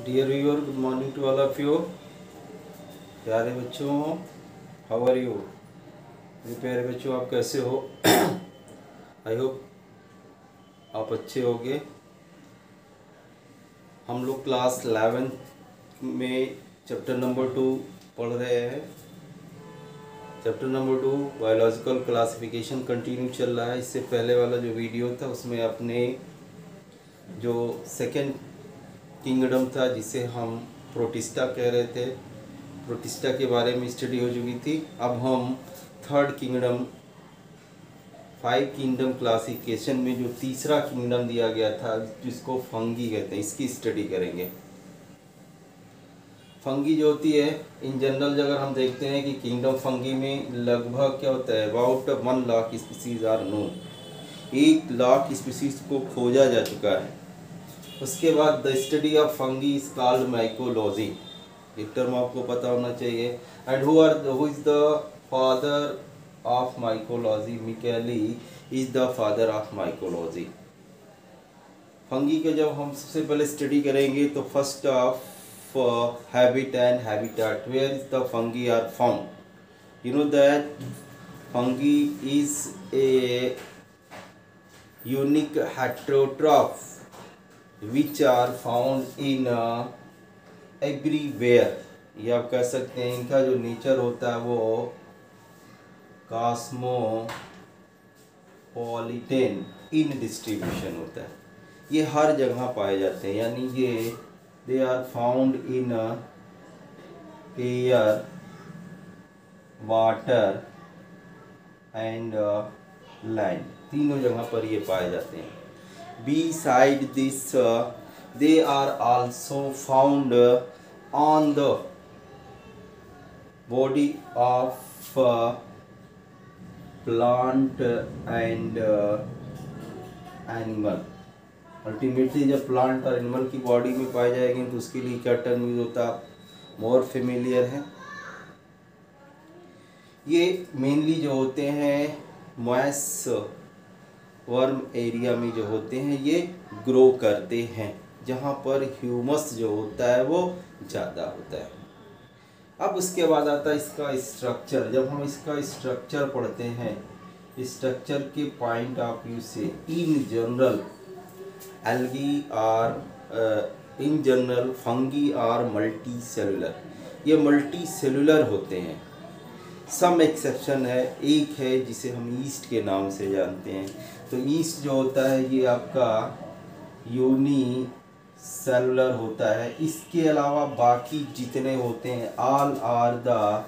Dear viewer, good morning to all of you. प्यारे बच्चों, how are you? मेरे प्यारे बच्चों, आप कैसे हो? आई होप आप अच्छे होंगे। हम लोग क्लास 11 में चैप्टर नंबर 2 पढ़ रहे हैं। Chapter number 2 biological classification continue चल रहा है। इससे पहले वाला जो वीडियो था उसमें अपने जो सेकेंड किंगडम था जिसे हम प्रोटिस्टा कह रहे थे, प्रोटिस्टा के बारे में स्टडी हो चुकी थी। अब हम थर्ड किंगडम, 5 किंगडम क्लासिफिकेशन में जो तीसरा किंगडम दिया गया था जिसको फंगी कहते हैं, इसकी स्टडी करेंगे। फंगी जो होती है, इन जनरल अगर हम देखते हैं कि किंगडम फंगी में लगभग क्या होता है, about 1 lakh species are known. 1 lakh species को खोजा जा चुका है। उसके बाद the study of fungi is called mycology, एक टर्म आपको पता होना चाहिए। And who is the father of mycology? Micheli is the father of mycology. Fungi के जब हम सबसे पहले स्टडी करेंगे तो first of habit and habitat, where is the fungi are found. You know that fungi is a unique heterotroph which are found in everywhere। ये आप कह सकते हैं इनका जो नेचर होता है वो कॉस्मोपॉलिटन इन डिस्ट्रीब्यूशन होता है। ये हर जगह पाए जाते हैं, यानी ये they are found in air, water and land, तीनों जगह पर ये पाए जाते हैं। Beside this, they are also found on the body of plant and animal। Ultimately जब प्लांट और एनिमल की बॉडी में पाए जाएंगे तो उसके लिए क्या टर्म यूज होता है, मोर फेमिलियर है। ये मेनली जो होते हैं मॉइस्ट वर्म एरिया में जो होते हैं, ये ग्रो करते हैं जहाँ पर ह्यूमस जो होता है वो ज़्यादा होता है। अब उसके बाद आता है इसका स्ट्रक्चर। जब हम इसका स्ट्रक्चर पढ़ते हैं, स्ट्रक्चर के पॉइंट ऑफ व्यू से, in general algae are in general fungi are multi cellular. ये मल्टी सेलुलर होते हैं। सम एक्सेप्शन है, एक है जिसे हम ईस्ट के नाम से जानते हैं। तो ईस्ट जो होता है ये आपका यूनी सेलुलर होता है। इसके अलावा बाकी जितने होते हैं all are the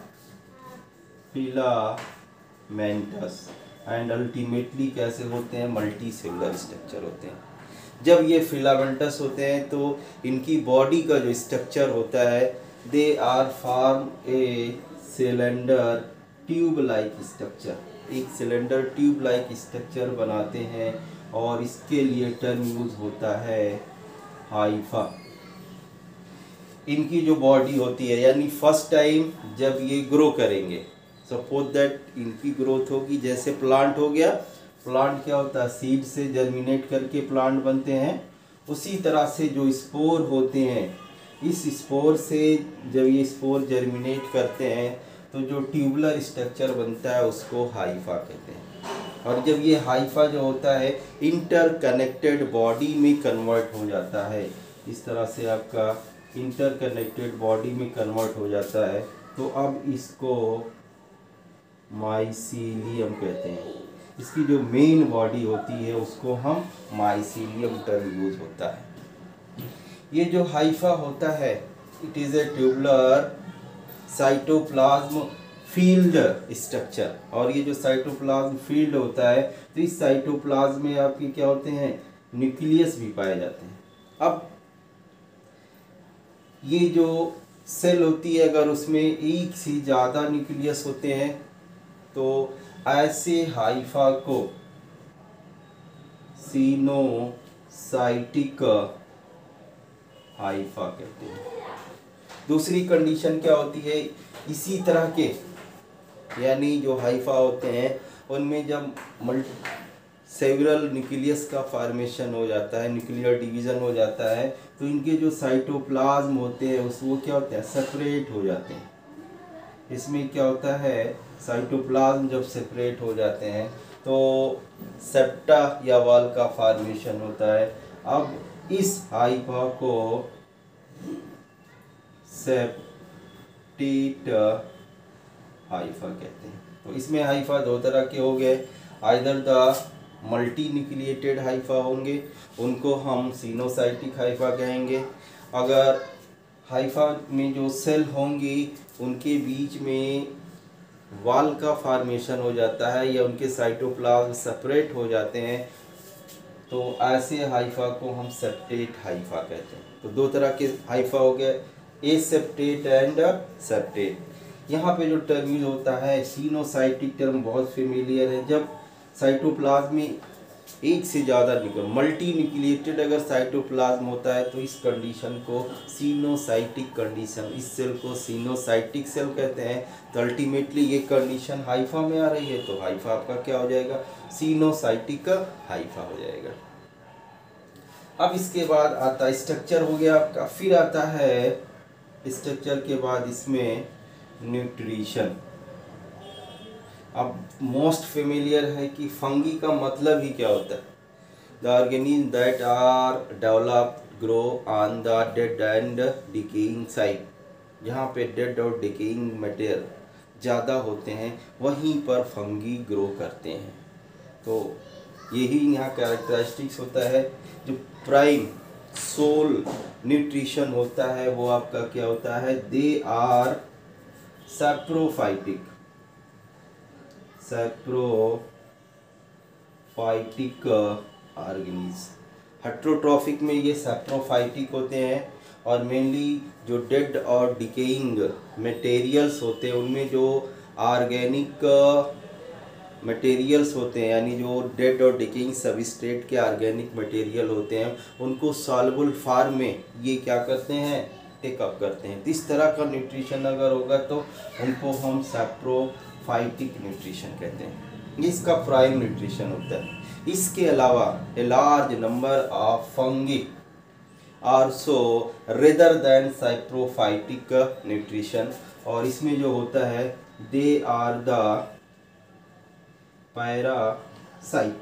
filamentous and ultimately कैसे होते हैं, मल्टी सेलुलर स्ट्रक्चर होते हैं। जब ये फिलामेंटस होते हैं तो इनकी बॉडी का जो स्ट्रक्चर होता है, they are form a cylinder tube like structure, एक सिलेंडर ट्यूब लाइक स्ट्रक्चर बनाते हैं और इसके लिए टर्म यूज होता है हाइफा। इनकी जो बॉडी होती है, यानी फर्स्ट टाइम जब ये ग्रो करेंगे, सपोज दैट इनकी ग्रोथ होगी, जैसे प्लांट हो गया, प्लांट क्या होता है, सीड से जर्मिनेट करके प्लांट बनते हैं। उसी तरह से जो स्पोर होते हैं, इस स्पोर से जब ये स्पोर जर्मिनेट करते हैं तो जो ट्यूबुलर स्ट्रक्चर बनता है उसको हाइफा कहते हैं। और जब ये हाइफा जो होता है इंटरकनेक्टेड बॉडी में कन्वर्ट हो जाता है, इस तरह से आपका इंटरकनेक्टेड बॉडी में कन्वर्ट हो जाता है, तो अब इसको माइसीलियम कहते हैं। इसकी जो मेन बॉडी होती है उसको हम माइसीलियम टर्म यूज होता है। ये जो हाइफा होता है, it is a tubular cytoplasm field structure. और ये जो साइटोप्लाज्म फील्ड होता है, तो इस साइटोप्लाज्म में आपके क्या होते हैं, न्यूक्लियस भी पाए जाते हैं। अब ये जो सेल होती है, अगर उसमें एक से ज़्यादा न्यूक्लियस होते हैं तो ऐसे हाइफा को सिनोसाइटिक हाइफा कहते हैं। दूसरी कंडीशन क्या होती है, इसी तरह के यानी जो हाइफा होते हैं उनमें जब सेवरल न्यूक्लियस का फॉर्मेशन हो जाता है, न्यूक्लियर डिवीज़न हो जाता है, तो इनके जो साइटोप्लाज्म होते हैं उस वो क्या होते हैं, सेपरेट हो जाते हैं। इसमें क्या होता है, साइटोप्लाज्म जब सेपरेट हो जाते हैं तो सेप्टा या वॉल का फॉर्मेशन होता है। अब इस हाइफा को सेप्टेट हाइफा कहते हैं। तो इसमें हाइफा दो तरह के हो गए, either the multi nucleated Haifa होंगे, उनको हम सिनोसाइटिक हाइफा कहेंगे। अगर हाइफा में जो सेल होंगी उनके बीच में वॉल का फॉर्मेशन हो जाता है या उनके साइटोप्लाज्म सेपरेट हो जाते हैं, तो ऐसे हाइफा को हम सेप्टेट हाइफा कहते हैं। तो दो तरह के हाइफा हो गए, एसेप्टेट एंड सेप्टेट। यहाँ पे जो टर्म यूज होता है सिनोसाइटिक टर्म बहुत फेमिलियर है। जब साइटोप्लाज्म में एक से ज़्यादा मल्टी न्यूक्लिएटेड अगर साइटोप्लाज्म होता है तो इस कंडीशन को सिनोसाइटिक कंडीशन, इस सेल को सिनोसाइटिक सेल कहते हैं। तो अल्टीमेटली ये कंडीशन हाइफा में आ रही है तो हाइफा आपका क्या हो जाएगा, सिनोसाइटिक हाइफा हो जाएगा। अब इसके बाद आता है स्ट्रक्चर हो गया आपका, फिर आता है स्ट्रक्चर के बाद इसमें न्यूट्रिशन। अब मोस्ट फेमिलियर है कि फंगी का मतलब ही क्या होता है, the organism that are developed grow on the dead and decaying site. जहाँ पे डेड और डिकेइंग मटेरियल ज़्यादा होते हैं वहीं पर फंगी ग्रो करते हैं। तो यही यहाँ कैरेक्टरिस्टिक्स होता है। जो प्राइम सोल न्यूट्रिशन होता है वो आपका क्या होता है, they are saprophytic, saprophytic organism. Heterotrophic में ये सैप्रोफाइटिक होते हैं और मेनली जो डेड और डिकेइंग मटेरियल्स होते हैं उनमें जो ऑर्गेनिक मटेरियल्स होते हैं, यानी जो डेड और डिकेइंग सबस्ट्रेट के ऑर्गेनिक मटेरियल होते हैं उनको सॉल्युबल फॉर्म में ये क्या करते हैं, टेकअप करते हैं। तो इस तरह का न्यूट्रिशन अगर होगा तो उनको हम सैप्रोफाइटिक न्यूट्रिशन कहते हैं। ये इसका प्राइम न्यूट्रिशन होता है। इसके अलावा a large number of fungi also rather than saprophytic nutrition, और इसमें जो होता है दे आर द पैरासाइट,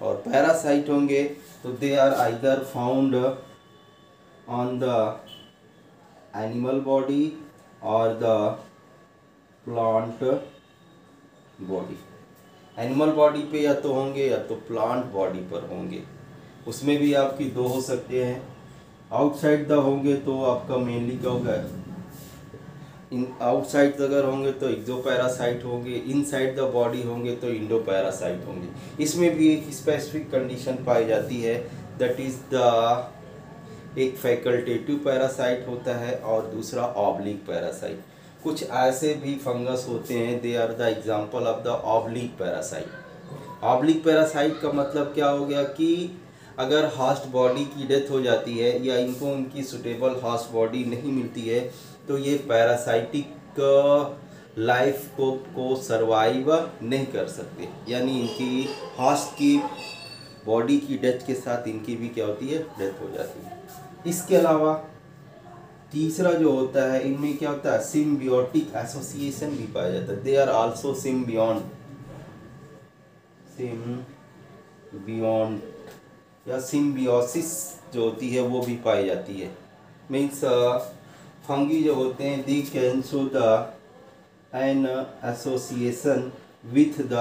और पैरासाइट होंगे तो they are either found on the animal body और the plant body. Animal body पे या तो होंगे या तो प्लांट बॉडी पर होंगे, उसमें भी आपकी दो हो सकते हैं। आउटसाइड द होंगे तो आपका मेनली क्या होगा, इन आउटसाइड अगर होंगे तो एक्सो पैरासाइट होंगे, इनसाइड द बॉडी होंगे तो इंडो पैरासाइट होंगे। इसमें भी एक स्पेसिफिक कंडीशन पाई जाती है, दैट इज द एक फैकल्टेटिव पैरासाइट होता है और दूसरा ऑब्लिक पैरासाइट। कुछ ऐसे भी फंगस होते हैं, they are the example of the oblique parasite. Oblique parasite का मतलब क्या हो गया कि अगर हॉस्ट बॉडी की डेथ हो जाती है या इनको उनकी सुटेबल हॉस्ट बॉडी नहीं मिलती है तो ये पैरासाइटिक लाइफ को सर्वाइव नहीं कर सकते, यानी इनकी हॉस्ट की बॉडी की डेथ के साथ इनकी भी क्या होती है, डेथ हो जाती है। इसके अलावा तीसरा जो होता है इनमें क्या होता है, सिम्बियोटिक एसोसिएशन भी पाया जाता है। दे आर आल्सो सिम्बियोंट या सिम्बियोसिस जो होती है वो भी पाई जाती है। मीन्स फंगी जो होते हैं they can show the an association with the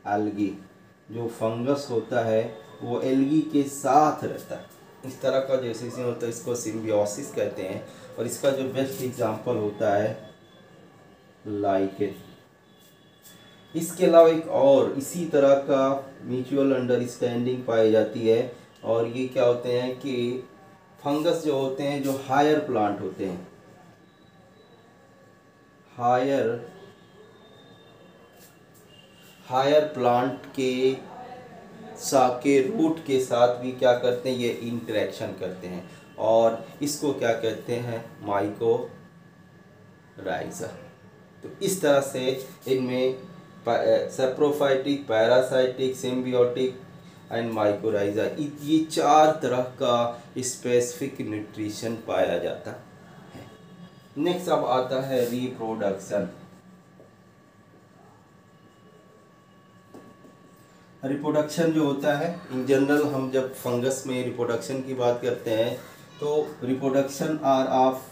algae. जो फंगस होता है वो एल्गी के साथ रहता है, इस तरह का जो एसोसिएशन होता है इसको सिम्बियोसिस कहते हैं। और इसका जो बेस्ट एग्जांपल होता है लाइकेन। इसके अलावा एक और इसी तरह का म्यूचुअल अंडरस्टैंडिंग पाई जाती है, और ये क्या होते हैं कि फंगस जो होते हैं जो हायर प्लांट होते हैं, हायर प्लांट के रूट के साथ भी क्या करते हैं, ये इंटरेक्शन करते हैं और इसको क्या कहते हैं, माइकोराइजा। तो इस तरह से इनमें saprophytic, parasitic, symbiotic and mycorrhiza. ये 4 तरह का स्पेसिफिक न्यूट्रिशन पाया जाता है। नेक्स्ट अब आता है रिप्रोडक्शन। रिप्रोडक्शन जो होता है इन जनरल, हम जब फंगस में रिप्रोडक्शन की बात करते हैं तो reproduction are of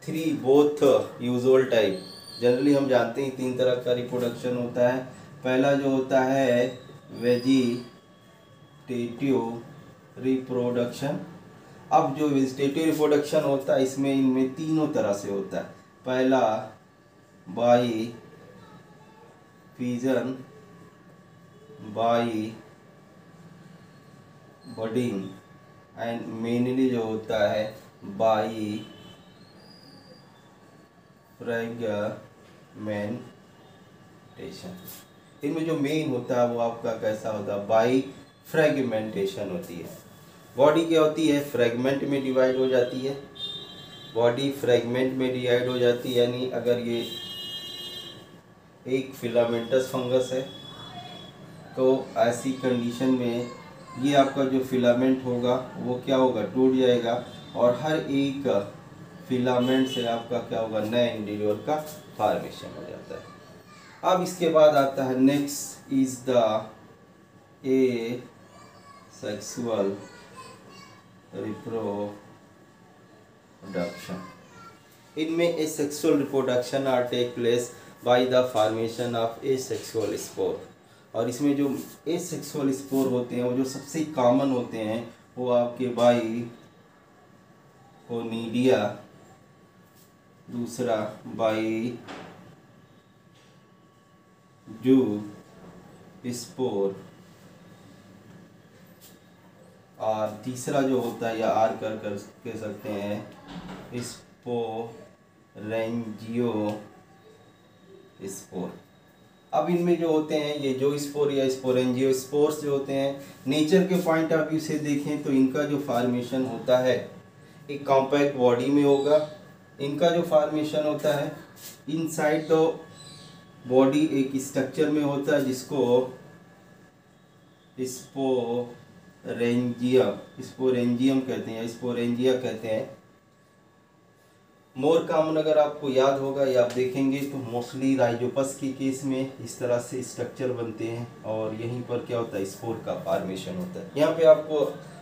3 both usual type. Generally हम जानते हैं 3 तरह का रिप्रोडक्शन होता है। पहला जो होता है वेजिटेटिव रिप्रोडक्शन। अब जो वेजिटेटिव रिप्रोडक्शन होता है इसमें इनमें तीनों तरह से होता है। पहला by fission, by budding and mainly जो होता है बाई फ्रैगमेंटेशन। इनमें जो मेन होता है वो आपका कैसा होता है, बाई फ्रैगमेंटेशन होती है। बॉडी क्या होती है, फ्रैगमेंट में डिवाइड हो जाती है। बॉडी फ्रैगमेंट में डिवाइड हो जाती है, यानी अगर ये एक फिलामेंटस फंगस है तो ऐसी कंडीशन में ये आपका जो फिलामेंट होगा वो क्या होगा, टूट जाएगा और हर एक फिलामेंट से आपका क्या होगा, नए इंडिविजुअल का फॉर्मेशन हो जाता है। अब इसके बाद आता है next is the asexual reproduction. इनमें asexual reproduction are take place by the formation of asexual spore. और इसमें जो ए सेक्सुअल स्पोर होते हैं वो जो सबसे कॉमन होते हैं वो आपके बाई कोनिडिया, दूसरा बाई जू स्पोर और तीसरा जो होता है या आर कर कह सकते हैं स्पोरेंजियो स्पोर। अब इनमें जो होते हैं ये जो स्पोर या स्पोरेंजियो स्पोर्स जो होते हैं, नेचर के पॉइंट ऑफ व्यू से देखें तो इनका जो फॉर्मेशन होता है एक कॉम्पैक्ट बॉडी में होगा। इनका जो फॉर्मेशन होता है इनसाइड द बॉडी एक स्ट्रक्चर में होता है जिसको स्पोरेंजियम कहते हैं या स्पोरेंजिया कहते हैं। मोर कॉमन अगर आपको याद होगा या आप देखेंगे तो मोस्टली राइजोपस के केस में इस तरह से स्ट्रक्चर बनते हैं और यहीं पर क्या होता है, स्पोर का फॉर्मेशन होता है। यहाँ पे आपको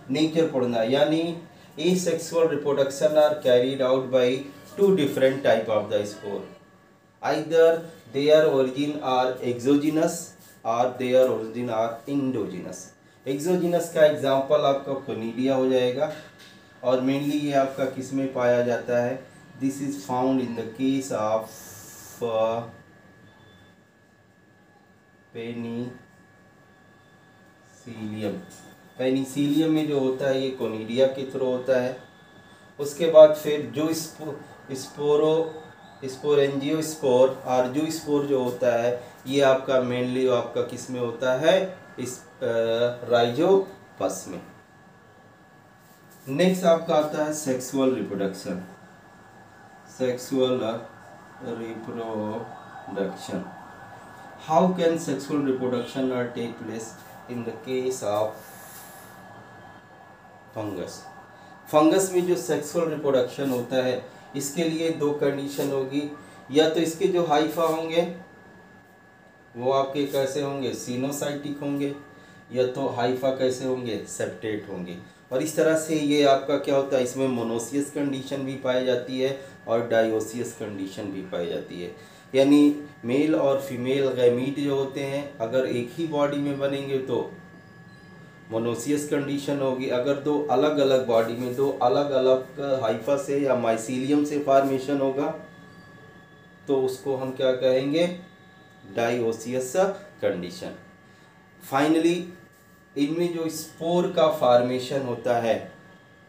नेचर पढ़ना है, यानी asexual reproduction are carried out by 2 different type of the spore. Either their origin are exogenous or their origin are endogenous. Exogenous का एग्जाम्पल आपका कोनिडिया हो जाएगा और मेनली ये आपका किस में पाया जाता है, this is found in the case of Penicillium. Penicillium में जो होता है ये कोनिडिया के थ्रू होता है। उसके बाद फिर जो स्पोरेंजियो स्पोर और जो स्पोर जो होता है ये आपका मेनली आपका किस में होता है, इस राइजोपस में। नेक्स्ट आपका आता है sexual reproduction. Sexual reproduction, how can sexual reproduction are take place in the case of fungus. Fungus में जो सेक्सुअल रिप्रोडक्शन होता है इसके लिए 2 कंडीशन होगी, या तो इसके जो हाइफा होंगे वो आपके कैसे होंगे, सिनोसाइटिक होंगे, या तो हाइफा कैसे होंगे, सेप्टेट होंगे। और इस तरह से ये आपका क्या होता है, इसमें मोनोसियस कंडीशन भी पाई जाती है और डायोसियस कंडीशन भी पाई जाती है। यानी मेल और फीमेल गैमीट जो होते हैं अगर एक ही बॉडी में बनेंगे तो मोनोसियस कंडीशन होगी। अगर 2 अलग अलग बॉडी में 2 अलग अलग हाइफा से या माइसीलियम से फॉर्मेशन होगा तो उसको हम क्या कहेंगे, डायोसियस कंडीशन। फाइनली इनमें जो स्पोर का फॉर्मेशन होता है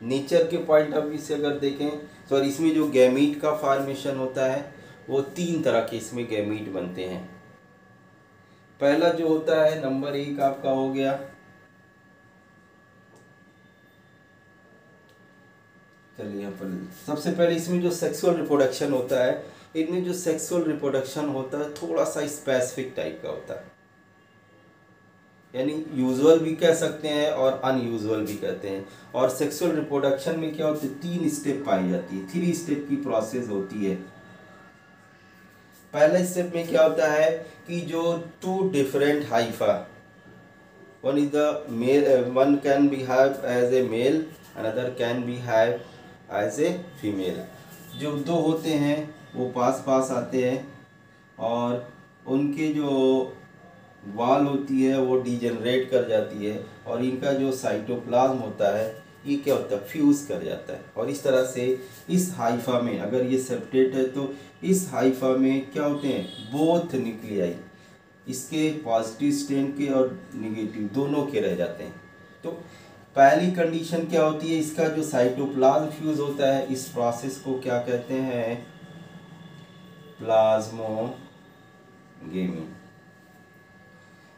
नेचर के पॉइंट ऑफ व्यू से अगर देखें तो इसमें जो गैमीट का फॉर्मेशन होता है वो 3 तरह के इसमें गैमीट बनते हैं। पहला जो होता है नंबर 1 आपका हो गया, चलिए यहाँ पर सबसे पहले इसमें जो सेक्सुअल रिप्रोडक्शन होता है इनमें जो सेक्सुअल रिप्रोडक्शन होता है थोड़ा सा स्पेसिफिक टाइप का होता है, यानी यूजुअल भी कह सकते हैं और अनयूजुअल भी कहते हैं। और सेक्सुअल रिप्रोडक्शन में क्या होता है, 3 स्टेप पाई जाती है, 3 स्टेप की प्रोसेस होती है। पहले स्टेप में क्या होता है कि जो 2 different hypha, one is the male, one can be have as a male, another can be have as a female. जो 2 होते हैं वो पास पास आते हैं और उनके जो वाल होती है वो डिजेनरेट कर जाती है और इनका जो साइटोप्लाज्म होता है ये क्या होता है, फ्यूज कर जाता है। और इस तरह से इस हाइफा में, अगर ये सेप्टेट है तो इस हाइफा में क्या होते हैं, बोथ न्यूक्लियाई, इसके पॉजिटिव स्ट्रैंड के और निगेटिव दोनों के रह जाते हैं। तो पहली कंडीशन क्या होती है, इसका जो साइटोप्लाज्म फ्यूज होता है, इस प्रोसेस को क्या कहते हैं, प्लाज्मोगेमी।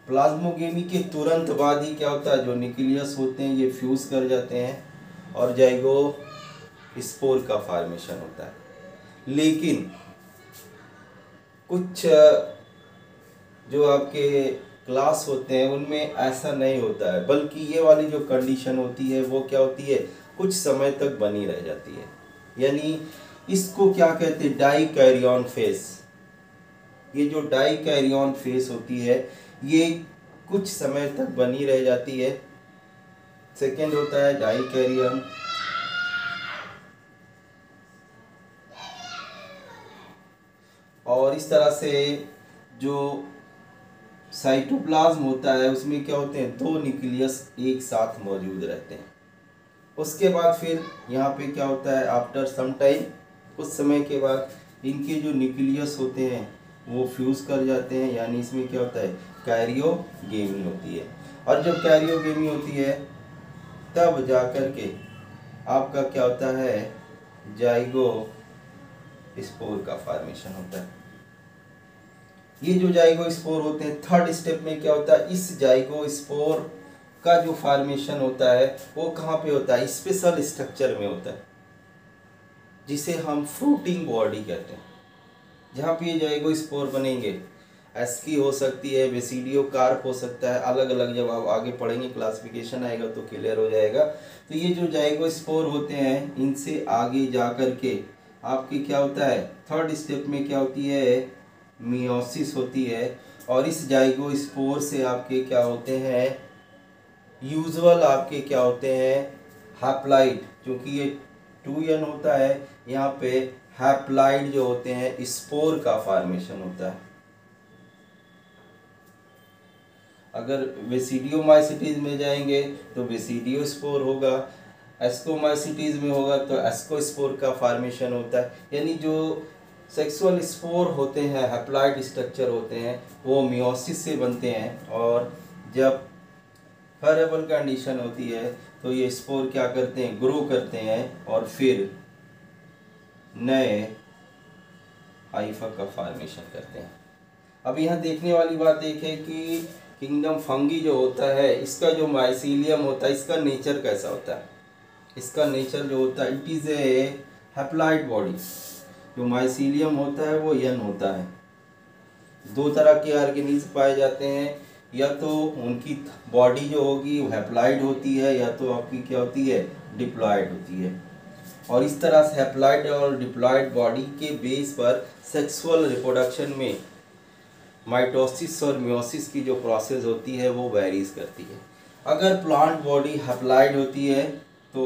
प्लाज्मोगेमी के तुरंत बाद ही क्या होता है, जो न्यूक्लियस होते हैं ये फ्यूज कर जाते हैं और जाइगो स्पोर का फॉर्मेशन होता है। लेकिन कुछ जो आपके क्लास होते हैं उनमें ऐसा नहीं होता है, बल्कि ये वाली जो कंडीशन होती है वो क्या होती है, कुछ समय तक बनी रह जाती है। यानी इसको क्या कहते हैं, डाइकैरियन फेस। ये जो डाइकैरियन फेस होती है ये कुछ समय तक बनी रह जाती है। सेकेंड होता है डाइकैरियन, और इस तरह से जो साइटोप्लाज्म होता है उसमें क्या होते हैं, 2 न्यूक्लियस एक साथ मौजूद रहते हैं। उसके बाद फिर यहाँ पे क्या होता है, आफ्टर सम टाइम, कुछ समय के बाद इनके जो न्यूक्लियस होते हैं वो फ्यूज कर जाते हैं, यानी इसमें क्या होता है, कैरियोगेमी होती है। और जब कैरियोगेमी होती है तब जाकर के आपका क्या होता है, जाइगो स्पोर का फॉर्मेशन होता है। ये जो जाइगो स्पोर होते हैं, थर्ड स्टेप में क्या होता है, इस जाइगो स्पोर का जो फॉर्मेशन होता है वो कहाँ पे होता है, स्पेशल स्ट्रक्चर में होता है जिसे हम फ्रूटिंग बॉडी कहते हैं। जहाँ पे ये जाइगो स्पोर बनेंगे, एस्की हो सकती है, बेसिडियो कार्प हो सकता है, अलग अलग, जब आप आगे पढ़ेंगे क्लासिफिकेशन आएगा तो क्लियर हो जाएगा। तो ये जो जाइगो स्पोर होते हैं इनसे आगे जा कर के आपके क्या होता है, थर्ड स्टेप में क्या होती है, मियोसिस होती है। और इस जाइगो स्पोर से आपके क्या होते हैं, यूजुअल आपके क्या होते हैं, हैप्लाइड, क्योंकि ये 2n होता है, यहाँ पे हैप्लाइड जो होते हैं स्पोर का फॉर्मेशन होता है। अगर बेसिडियोमाइसिटीज में जाएंगे तो बेसिडियो स्पोर होगा, एस्कोमाइसिटीज में होगा तो एस्कोस्पोर का फॉर्मेशन होता है। यानी जो सेक्सुअल स्पोर होते हैं, हैप्लाइड स्ट्रक्चर होते हैं, वो मियोसिस से बनते हैं। और जब फेवरेबल कंडीशन होती है तो ये स्पोर क्या करते हैं, ग्रो करते हैं और फिर नए हाइफा का फॉर्मेशन करते हैं। अब यहाँ देखने वाली बात एक है कि किंगडम फंगी जो होता है, इसका जो माइसीलियम होता है, इसका नेचर कैसा होता है। इसका नेचर जो होता है, it is a haploid body. जो माइसीलियम होता है वो यन होता है। 2 तरह के ऑर्गेनिज्म पाए जाते हैं, या तो उनकी बॉडी जो होगी वो हैप्लाइड होती है, या तो आपकी क्या होती है, डिप्लॉयड होती है। और इस तरह से हैप्लाइड और डिप्लॉयड बॉडी के बेस पर सेक्सुअल रिप्रोडक्शन में माइटोसिस और मियोसिस की जो प्रोसेस होती है वो वेरीज करती है। अगर प्लांट बॉडी हैप्लाइड होती है तो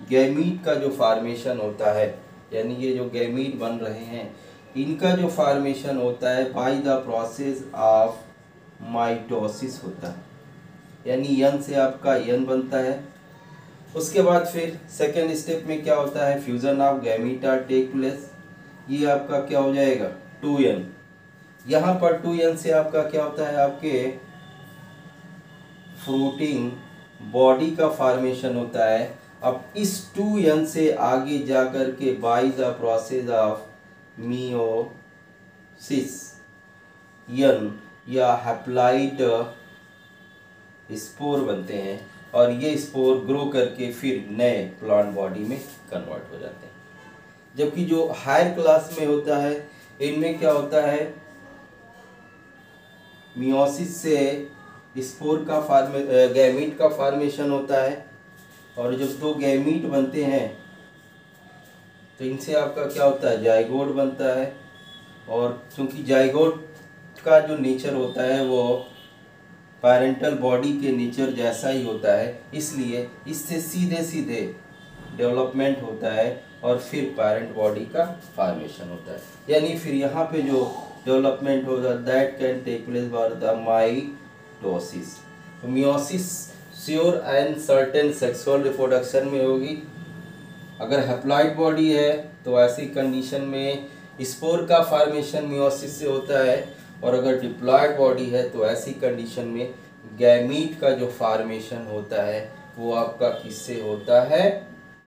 गैमीट का जो फॉर्मेशन होता है, यानी ये जो गैमीट बन रहे हैं इनका जो फॉर्मेशन होता है bye the process of mitosis होता है, यानी यन से आपका यन बनता है। उसके बाद फिर सेकेंड स्टेप में क्या होता है, फ्यूजन ऑफ गैमीटा टेक प्लेस। ये आपका क्या हो जाएगा, 2n। यहाँ पर 2n से आपका क्या होता है, आपके फ्रूटिंग बॉडी का फॉर्मेशन होता है। अब इस 2n से आगे जा कर के by the process of meiosis यन या हैप्लाइड स्पोर बनते हैं और ये स्पोर ग्रो करके फिर नए प्लांट बॉडी में कन्वर्ट हो जाते हैं। जबकि जो हायर क्लास में होता है इनमें क्या होता है, मियोसिस से स्पोर का गैमीट का फॉर्मेशन होता है, और जब दो गैमीट बनते हैं तो इनसे आपका क्या होता है, जाइगोट बनता है। और क्योंकि जाइगोट का जो नेचर होता है वो पैरेंटल बॉडी के नेचर जैसा ही होता है, इसलिए इससे सीधे सीधे डेवलपमेंट होता है और फिर पेरेंट बॉडी का फॉर्मेशन होता है। यानी फिर यहाँ पे जो डेवलपमेंट होगा that can take place by the mitosis. तो meiosis sure and certain sexual reproduction में होगी। अगर हैप्लॉइड बॉडी है तो ऐसी कंडीशन में स्पोर का फॉर्मेशन मियोसिस से होता है, और अगर डिप्लॉयड बॉडी है तो ऐसी कंडीशन में गैमीट का जो फॉर्मेशन होता है वो आपका किससे होता है,